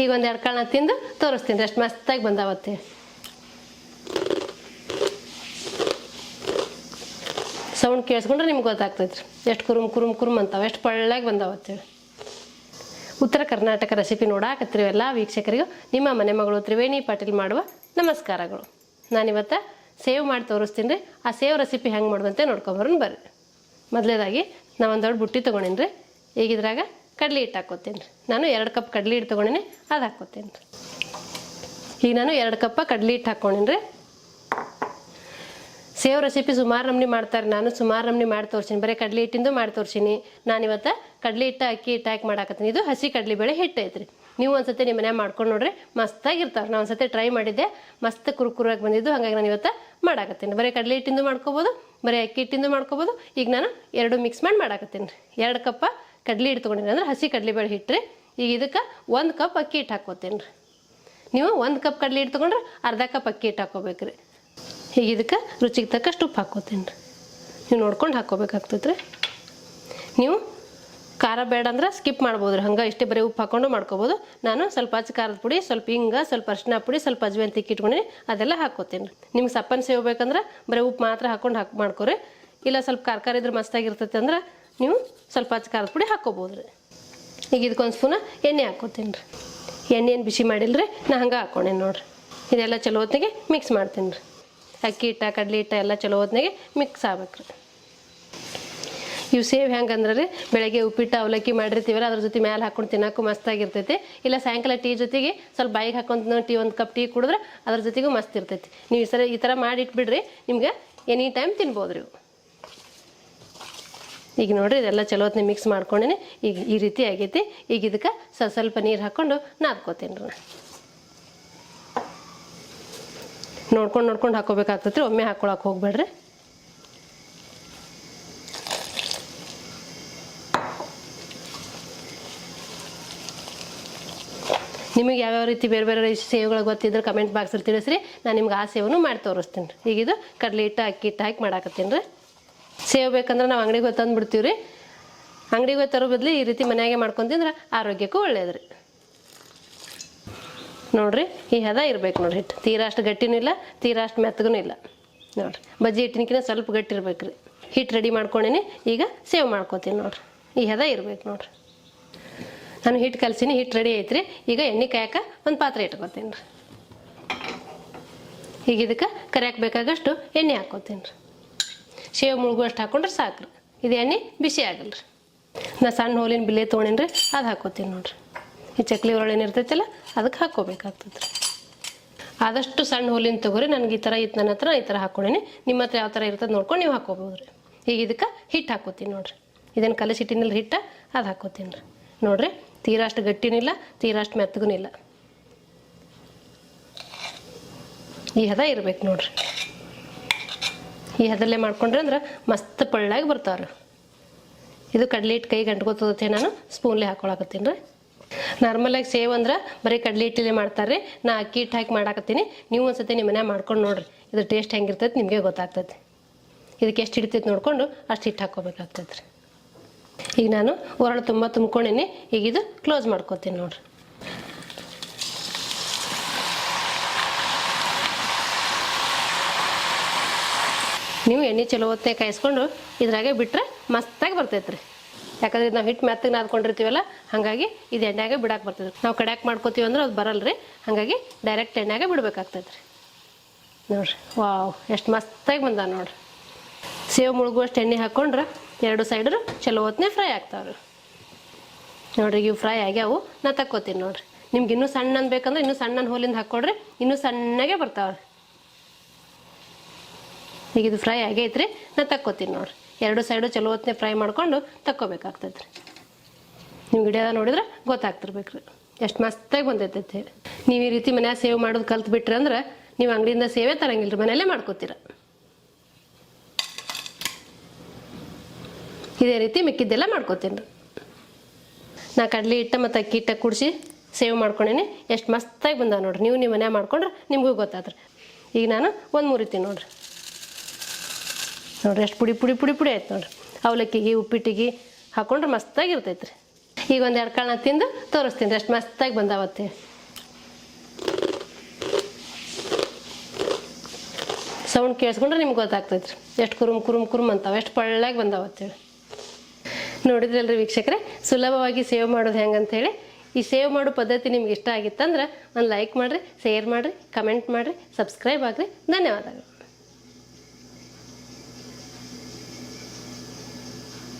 ಈಗ ಒಂದು 2 ಕಾಳನ್ನ ತಿಂದು ತೋರಿಸ್ತೀನಿ ಎಷ್ಟು ಮಸ್ತಾಗಿ ಬಂದಾವತ್ತೆ. ಸೌಂಡ್ ಕೇಳಿಸ್ಕೊಂಡ್ರೆ ನಿಮ್ಗೆ ಗೊತ್ತಾಗ್ತೈತ್ರಿ ಎಷ್ಟು ಕುರುಮ್ ಅಂತಾವೆ, ಎಷ್ಟು ಪಳ್ಳಾಗಿ ಬಂದಾವತ್ತೇಳಿ. ಉತ್ತರ ಕರ್ನಾಟಕ ರೆಸಿಪಿ ನೋಡಾಕತ್ತಿರೋ ಎಲ್ಲ ವೀಕ್ಷಕರಿಗೂ ನಿಮ್ಮ ಮನೆ ಮಗಳು ತ್ರಿವೇಣಿ ಪಾಟೀಲ್ ಮಾಡುವ ನಮಸ್ಕಾರಗಳು. ನಾನಿವತ್ತು ಸೇವ್ ಮಾಡಿ ತೋರಿಸ್ತೀನಿ ರೀ. ಆ ಸೇವ್ ರೆಸಿಪಿ ಹೆಂಗೆ ಮಾಡೋದಂತೆ ನೋಡ್ಕೊಂಬರೋಣ ಬರ್ರಿ. ಮೊದಲೇದಾಗಿ ನಾನು ಒಂದು ದೊಡ್ಡ ಬುಟ್ಟಿ ತೊಗೊಂಡಿನಿ ರೀ. ಈಗ ಇದ್ರಾಗ ಕಡಲೆ ಹಿಟ್ಟು ಹಾಕ್ಕೋತೀನಿ ರೀ. ನಾನು 2 ಕಪ್ ಕಡಲೆ ಹಿಟ್ಟು ತೊಗೊಂಡಿನಿ, ಅದು ಹಾಕ್ಕೋತೀನಿ ರೀ. ಈಗ ನಾನು 2 ಕಪ್ ಕಡಲೆ ಹಿಟ್ಟು ಹಾಕ್ಕೊಂಡಿನಿ ರೀ. ಸೇವ್ ರೆಸಿಪಿ ಸುಮಾರು ನಮ್ನಿ ಮಾಡ್ತಾರೆ, ನಾನು ಸುಮಾರು ನಮ್ನಿ ಮಾಡಿ ತೋರಿಸಿನಿ. ಬರೀ ಕಡಲೆ ಹಿಟ್ಟಿಂದು ಮಾಡಿ ತೋರಿಸಿನಿ. ನಾನಿವತ್ತು ಕಡಲೆ ಹಿಟ್ಟು ಅಕ್ಕಿ ಹಿಟ್ಟು ಹಾಕಿ ಮಾಡಾಕತ್ತೀನಿ. ಇದು ಹಸಿ ಕಡಲೆಬೇಳೆ ಹಿಟ್ಟು ಐತ್ರಿ. ನೀವು ಒಂದ್ಸತಿ ನಿಮ್ಮ ಮನ್ಯಾಗ ಮಾಡ್ಕೊಂಡು ನೋಡ್ರಿ, ಮಸ್ತಾಗಿರ್ತಾವೆ. ನಾನು ಒಂದ್ಸತಿ ಟ್ರೈ ಮಾಡಿದ್ದೆ, ಮಸ್ತ್ ಕುರುಕುರಾಗಿ ಬಂದಿದ್ದು. ಹಾಗಾಗಿ ನಾನು ಇವತ್ತು ಮಾಡಾಕತ್ತೀನಿ. ಬರೀ ಕಡಲೆ ಹಿಟ್ಟಿಂದು ಮಾಡ್ಕೋಬೋದು, ಬರೀ ಅಕ್ಕಿ ಹಿಟ್ಟಿಂದು ಮಾಡ್ಕೋಬೋದು. ಈಗ ನಾನು 2 ಮಿಕ್ಸ್ ಮಾಡಿ ಮಾಡಾಕತ್ತೀನಿ ರೀ. 2 ಕಪ್ ಕಡಲೆ ಹಿಟ್ಟು ತೊಗೊಂಡಿನಿ ಅಂದ್ರೆ ಹಸಿ ಕಡಲೆಬೇಳೆ ಹಿಟ್ಟು ರೀ. ಈಗ ಇದಕ್ಕೆ 1 ಕಪ್ ಅಕ್ಕಿ ಹಿಟ್ಟು ಹಾಕ್ಕೋತೀನಿ ರೀ. ನೀವು 1 ಕಪ್ ಕಡಲೆ ಹಿಟ್ಟು ತೊಗೊಂಡ್ರೆ ಅರ್ಧ ಕಪ್ ಅಕ್ಕಿ ಹಿಟ್ಟು ಹಾಕ್ಕೋಬೇಕು ರೀ. ಈಗ ಇದಕ್ಕೆ ರುಚಿಗೆ ತಕ್ಕಷ್ಟು ಉಪ್ಪು ಹಾಕ್ಕೋತೀನಿ ರೀ. ನೀವು ನೋಡ್ಕೊಂಡು ಹಾಕ್ಕೋಬೇಕಾಗ್ತೈತೆ ರೀ. ನೀವು ಖಾರ ಬೇಡ ಅಂದ್ರೆ ಸ್ಕಿಪ್ ಮಾಡ್ಬೋದು ರೀ. ಹಂಗೆ ಇಷ್ಟೇ ಬರೀ ಉಪ್ಪು ಹಾಕ್ಕೊಂಡು ಮಾಡ್ಕೋಬೋದು. ನಾನು ಸ್ವಲ್ಪ ಅಚ್ಚ ಖಾರದ ಪುಡಿ, ಸ್ವಲ್ಪ ಹಿಂಗೆ, ಸ್ವಲ್ಪ ಅರಿಶಿನ ಪುಡಿ, ಸ್ವಲ್ಪ ಅಜ್ವಾನ ತಿಕ್ಕಿಟ್ಕೊಂಡು ಅದೆಲ್ಲ ಹಾಕ್ಕೋತೀನಿ ರೀ. ನಿಮ್ಗೆ ಸಪ್ಪನ್ ಸೇವ್ ಬೇಕಂದ್ರೆ ಬರೀ ಉಪ್ಪು ಮಾತ್ರ ಹಾಕ್ಕೊಂಡು ಮಾಡ್ಕೊರಿ. ಇಲ್ಲ ಸ್ವಲ್ಪ ಖಾರ ಇದ್ರೆ ಮಸ್ತಾಗಿರ್ತೈತೆ ಅಂದ್ರೆ ನೀವು ಸ್ವಲ್ಪ ಅಚ್ಚ ಖಾರದ ಪುಡಿ ಹಾಕ್ಕೋಬೋದು ರೀ. ಈಗ ಇದಕ್ಕೊಂದು ಸ್ಪೂನ ಎಣ್ಣೆ ಹಾಕ್ಕೋತೀನಿ ರೀ. ಎಣ್ಣೆ ಏನು ಬಿಸಿ ಮಾಡಿಲ್ಲ ರೀ, ನಾ ಹಂಗೆ ಹಾಕ್ಕೊಂಡೇನಿ ನೋಡಿರಿ. ಇದೆಲ್ಲ ಚಲೋ ಹೊತ್ತಿಗೆ ಮಿಕ್ಸ್ ಮಾಡ್ತೀನಿ ರೀ. ಅಕ್ಕಿ ಹಿಟ್ಟ ಕಡಲೆ ಹಿಟ್ಟ ಎಲ್ಲ ಚಲೋ ಹೊತ್ತಿಗೆ ಮಿಕ್ಸ್ ಆಗ್ಬೇಕು ರೀ. ಇವು ಸೇವ್ ಹೆಂಗಂದ್ರೆ ರೀ, ಬೆಳಗ್ಗೆ ಉಪ್ಪಿಟ್ಟು ಅವಲಕ್ಕಿ ಮಾಡಿರ್ತೀವಲ್ಲ ಅದ್ರ ಜೊತೆ ಮೇಲೆ ಹಾಕ್ಕೊಂಡು ತಿನ್ನೋಕ್ಕೂ ಮಸ್ತಾಗಿರ್ತೈತಿ. ಇಲ್ಲ ಸಾಯಂಕಾಲ ಟೀ ಜೊತೆಗೆ ಸ್ವಲ್ಪ ಬಾಯಿಗೆ ಹಾಕೊಂಡು ಟೀ 1 ಕಪ್ ಟೀ ಕುಡಿದ್ರೆ ಅದ್ರ ಜೊತೆಗೂ ಮಸ್ತ್ ಇರ್ತೈತಿ. ನೀವು ಈ ಥರ ಮಾಡಿ ಇಟ್ಬಿಡ್ರಿ, ನಿಮ್ಗೆ ಎನಿ ಟೈಮ್ ತಿನ್ಬೋದು ರೀ. ಈಗ ನೋಡಿರಿ ಇದೆಲ್ಲ ಚಲೋ ಹೊತ್ತಿಗೆ ಮಿಕ್ಸ್ ಮಾಡ್ಕೊಂಡೇನೆ. ಈಗ ಈ ರೀತಿ ಆಗೈತಿ. ಈಗ ಇದಕ್ಕೆ ಸ್ವಲ್ಪ ನೀರು ಹಾಕ್ಕೊಂಡು ನಾದ್ಕೋತೀನಿ ರೀ. ನೋಡ್ಕೊಂಡು ಹಾಕೋಬೇಕಾಗ್ತೈತಿ. ಒಮ್ಮೆ ಹಾಕ್ಕೊಳಕ್ಕೆ ಹೋಗ್ಬೇಡ್ರಿ. ನಿಮಗೆ ಯಾವ್ಯಾವ ರೀತಿ ಬೇರೆ ಬೇರೆ ಸೇವ್ಗಳು ಗೊತ್ತಿದ್ರೆ ಕಮೆಂಟ್ ಬಾಕ್ಸಲ್ಲಿ ತಿಳಿಸ್ರಿ. ನಾನು ನಿಮ್ಗೆ ಆ ಸೇವನ್ನು ಮಾಡಿ ತೋರಿಸ್ತೀನಿ ರೀ. ಈಗ ಇದು ಕಡಲೆ ಹಿಟ್ಟು ಅಕ್ಕಿ ಹಿಟ್ಟು ಹಾಕಿ ಮಾಡಾಕತ್ತೀನಿ ರೀ. ಸೇವ್ ಬೇಕಂದ್ರೆ ನಾವು ಅಂಗಡಿಗೆ ಹೋಗಿ ತಂದುಬಿಡ್ತೀವಿ ರೀ. ಅಂಗಡಿಗೆ ಹೋಗಿ ತರೋ ಬದಲು ಈ ರೀತಿ ಮನೆಯಾಗೆ ಮಾಡ್ಕೊಂತಿಂದ್ರೆ ಆರೋಗ್ಯಕ್ಕೂ ಒಳ್ಳೇದು ರೀ. ನೋಡಿರಿ ಈ ಹದ ಇರ್ಬೇಕು ನೋಡಿರಿ. ಹಿಟ್ಟು ತೀರಾ ಅಷ್ಟು ಗಟ್ಟಿನೂ ಇಲ್ಲ, ತೀರಾ ಅಷ್ಟು ಮೆತ್ತಗೂ ಇಲ್ಲ. ನೋಡಿರಿ ಬಜ್ಜಿ ಹಿಟ್ಟಿನಕಿನ ಸ್ವಲ್ಪ ಗಟ್ಟಿ ಇರ್ಬೇಕು ರೀ. ಹಿಟ್ಟು ರೆಡಿ ಮಾಡ್ಕೊಂಡೇನಿ. ಈಗ ಸೇವ್ ಮಾಡ್ಕೊತೀನಿ ನೋಡಿರಿ. ಈ ಹದ ಇರ್ಬೇಕು ನೋಡಿರಿ. ನಾನು ಹಿಟ್ಟು ಕಲಸೀನಿ, ಹಿಟ್ಟು ರೆಡಿ ಐತ್ರಿ. ಈಗ ಎಣ್ಣೆ ಕಾಯಕ್ಕೆ ಒಂದು ಪಾತ್ರೆ ಇಟ್ಕೊತೀನಿ ರೀ. ಈಗ ಇದಕ್ಕೆ ಕರಿಯಕ್ಕೆ ಬೇಕಾಗಷ್ಟು ಎಣ್ಣೆ ಹಾಕ್ಕೋತೀನಿ ರೀ. ಸೇವ್ ಮುಳುಗುವಷ್ಟು ಹಾಕ್ಕೊಂಡ್ರೆ ಸಾಕು ರೀ. ಇದು ಎಣ್ಣೆ ಬಿಸಿ ಆಗಲ್ಲ ರೀ. ನಾ ಸಣ್ಣ ಹೋಲಿನ ಬಿಲ್ಲೆ ತೊಗೊಂಡೇನಿ ರೀ, ಅದು ಹಾಕ್ಕೋತೀನಿ ನೋಡಿರಿ. ಈ ಚಕ್ಲಿ ಒಳಗೇನು ಇರ್ತೈತಿಲ್ಲ ಅದಕ್ಕೆ ಹಾಕ್ಕೋಬೇಕಾಗ್ತದೆ ರೀ. ಆದಷ್ಟು ಸಣ್ಣ ಹೋಲಿನ ತೊಗೊರಿ. ನನಗೆ ಈ ಥರ ಇತ್ತು, ನನ್ನ ಹತ್ರ ಈ ಥರ ಹಾಕ್ಕೊಂಡೇನಿ. ನಿಮ್ಮ ಹತ್ರ ಯಾವ ಥರ ಇರ್ತದೆ ನೋಡ್ಕೊಂಡು ನೀವು ಹಾಕ್ಕೋಬೋದು ರೀ. ಈಗ ಇದಕ್ಕೆ ಹಿಟ್ಟು ಹಾಕ್ಕೋತೀನಿ ನೋಡಿರಿ. ಇದನ್ನು ಕಲಸಿಟ್ಟಿನಿಲ್ಲ ಹಿಟ್ಟು, ಅದು ಹಾಕ್ಕೋತೀನಿ ರೀ. ನೋಡಿರಿ ತೀರಾ ಅಷ್ಟು ಗಟ್ಟಿನೂ ಇಲ್ಲ, ತೀರಾ ಅಷ್ಟು ಮೆತ್ತಗೂ ಇಲ್ಲ. ಈ ಹದ ಇರ್ಬೇಕು ನೋಡಿರಿ. ಈ ಹದಲ್ಲೇ ಮಾಡ್ಕೊಂಡ್ರೆ ಅಂದ್ರೆ ಮಸ್ತ್ ಪಳ್ಳಾಗಿ ಬರ್ತಾವ್ರಿ. ಇದು ಕಡಲೆ ಹಿಟ್ಟು ಕೈಗೆ ಅಂಟ್ಕೋತದತ್ತೆ. ನಾನು ಸ್ಪೂನ್ಲೆ ಹಾಕ್ಕೊಳಕತ್ತೀನಿ ರೀ. ನಾರ್ಮಲಾಗಿ ಸೇವ್ ಅಂದ್ರೆ ಬರೀ ಕಡಲೆ ಹಿಟ್ಟಲ್ಲೇ ಮಾಡ್ತಾರೆ ರೀ. ನಾ ಅಕ್ಕಿ ಹಿಟ್ಟು ಹಾಕಿ ಮಾಡಾಕತ್ತೀನಿ. ನೀವು ಒಂದ್ಸತಿ ನಿಮ್ಮ ಮನ್ಯಾಗ ಮಾಡ್ಕೊಂಡು ನೋಡಿರಿ. ಇದು ಟೇಸ್ಟ್ ಹೆಂಗಿರ್ತೈತೆ ನಿಮಗೆ ಗೊತ್ತಾಗ್ತೈತಿ. ಇದಕ್ಕೆ ಎಷ್ಟು ಹಿಡಿತೈತೆ ನೋಡಿಕೊಂಡು ಅಷ್ಟು ಹಿಟ್ಟು ಹಾಕ್ಕೋಬೇಕಾಗ್ತೈತೆ ರೀ. ಈಗ ನಾನು ಒರಳು ತುಂಬ ತುಂಬ್ಕೊಂಡೇನಿ. ಈಗ ಇದು ಕ್ಲೋಸ್ ಮಾಡ್ಕೊತೀನಿ ನೋಡಿರಿ. ನೀವು ಎಣ್ಣೆ ಚಲೋ ಹೊತ್ತೇ ಕಾಯಿಸ್ಕೊಂಡು ಇದ್ರಾಗೆ ಬಿಟ್ಟರೆ ಮಸ್ತಾಗಿ ಬರ್ತೈತೆ ರೀ. ಯಾಕಂದ್ರೆ ನಾವು ಹಿಟ್ಟು ಮೆತ್ತಗೆ ನಾದ್ಕೊಂಡಿರ್ತೀವಲ್ಲ, ಹಾಗಾಗಿ ಇದು ಎಣ್ಣೆಗೆ ಬಿಡಕ್ಕೆ ಬರ್ತದೆ. ನಾವು ಕಡ್ಯಾಕ್ ಮಾಡ್ಕೋತೀವಿ ಅಂದ್ರೆ ಅದು ಬರಲ್ಲ ರೀ. ಹಾಗಾಗಿ ಡೈರೆಕ್ಟ್ ಎಣ್ಣೆಗೆ ಬಿಡ್ಬೇಕಾಗ್ತೈತೆ ರೀ. ನೋಡಿರಿ ವಾವ್ ಎಷ್ಟು ಮಸ್ತಾಗಿ ಬಂದ ನೋಡಿರಿ. ಸೇವ್ ಮುಳುಗುವಷ್ಟು ಎಣ್ಣೆ ಹಾಕ್ಕೊಂಡ್ರೆ 2 ಸೈಡ್ರು ಚಲೋ ಹೊತ್ತನೇ ಫ್ರೈ ಆಗ್ತಾವ್ರಿ. ನೋಡಿರಿ ಇವು ಫ್ರೈ ಆಗ್ಯಾವು. ನಾ ತಕ್ಕೋತೀನಿ ನೋಡಿರಿ. ನಿಮ್ಗೆ ಇನ್ನೂ ಸಣ್ಣ ಅನ್ಬೇಕಂದ್ರೆ ಇನ್ನೂ ಸಣ್ಣ ಹೋಲಿಂದ ಹಾಕ್ಕೊಡ್ರಿ, ಇನ್ನೂ ಸಣ್ಣಗೆ ಬರ್ತಾವ್ರಿ. ಈಗ ಇದು ಫ್ರೈ ಆಗೈತ್ರಿ. ನಾ ತಕ್ಕೋತೀನಿ ನೋಡಿರಿ. 2 ಸೈಡು ಚಲೋ ಹೊತ್ತನೇ ಫ್ರೈ ಮಾಡ್ಕೊಂಡು ತಕ್ಕೋಬೇಕಾಗ್ತೈತೆ ರೀ. ನೀವು ವಿಡಿಯೋದ ನೋಡಿದ್ರೆ ಗೊತ್ತಾಗ್ತಿರ್ಬೇಕು ರೀ ಎಷ್ಟು ಮಸ್ತಾಗಿ ಬಂದೈತೈತೆ. ನೀವು ಈ ರೀತಿ ಮನ್ಯಾಗ ಸೇವ್ ಮಾಡೋದು ಕಲ್ತು ಬಿಟ್ರಿ ಅಂದ್ರೆ ನೀವು ಅಂಗಡಿಯಿಂದ ಸೇವೇ ತರಂಗಿಲ್ಲ ರೀ, ಮನೆಯಲ್ಲೇ ಮಾಡ್ಕೋತೀರ. ಇದೇ ರೀತಿ ಮಿಕ್ಕಿದ್ದೆಲ್ಲ ಮಾಡ್ಕೋತೀನಿ ರೀ. ನಾ ಕಡಲೆ ಹಿಟ್ಟು ಮತ್ತು ಅಕ್ಕಿ ಹಿಟ್ಟು ಕುಡಿಸಿ ಸೇವ್ ಮಾಡ್ಕೊಂಡೇನಿ. ಎಷ್ಟು ಮಸ್ತಾಗಿ ಬಂದಾವ ನೋಡಿರಿ. ನೀವು ನಿಮ್ಮ ಮನ್ಯಾಗ ಮಾಡ್ಕೊಂಡ್ರೆ ನಿಮಗೂ ಗೊತ್ತಾತ್ರಿ. ಈಗ ನಾನು ಒಂದು ಮುರಿತೀನಿ ನೋಡಿರಿ. ನೋಡಿರಿ ಎಷ್ಟು ಪುಡಿ ಆಯ್ತು ನೋಡಿರಿ. ಅವಲಕ್ಕಿಗೆ ಉಪ್ಪಿಟ್ಟಿಗೆ ಹಾಕ್ಕೊಂಡ್ರೆ ಮಸ್ತಾಗಿರ್ತೈತೆ ರೀ. ಈಗ ಒಂದೆರಡು ಕಾಳನ್ನ ತಿಂದು ತೋರಿಸ್ತೀನಿ ಅಷ್ಟು ಮಸ್ತಾಗಿ ಬಂದಾವತ್ತೆ. ಸೌಂಡ್ ಕೇಳಿಸ್ಕೊಂಡ್ರೆ ನಿಮ್ಗೆ ಗೊತ್ತಾಗ್ತೈತ್ರಿ ಎಷ್ಟು ಕುರುಮ್ ಕುರುಮ್ ಕುರುಮ್ ಅಂತಾವೆ, ಎಷ್ಟು ಪಳ್ಳಾಗಿ ಬಂದಾವತ್ತೇಳಿ. ನೋಡಿದ್ರಲ್ರಿ ವೀಕ್ಷಕರೇ, ಸುಲಭವಾಗಿ ಸೇವ್ ಮಾಡೋದು ಹೆಂಗಂತೇಳಿ. ಈ ಸೇವ್ ಮಾಡೋ ಪದ್ಧತಿ ನಿಮ್ಗೆ ಇಷ್ಟ ಆಗಿತ್ತಂದ್ರೆ ಒಂದು ಲೈಕ್ ಮಾಡಿರಿ, ಶೇರ್ ಮಾಡಿರಿ, ಕಮೆಂಟ್ ಮಾಡಿರಿ, ಸಬ್ಸ್ಕ್ರೈಬ್ ಆಗಿರಿ. ಧನ್ಯವಾದಗಳು.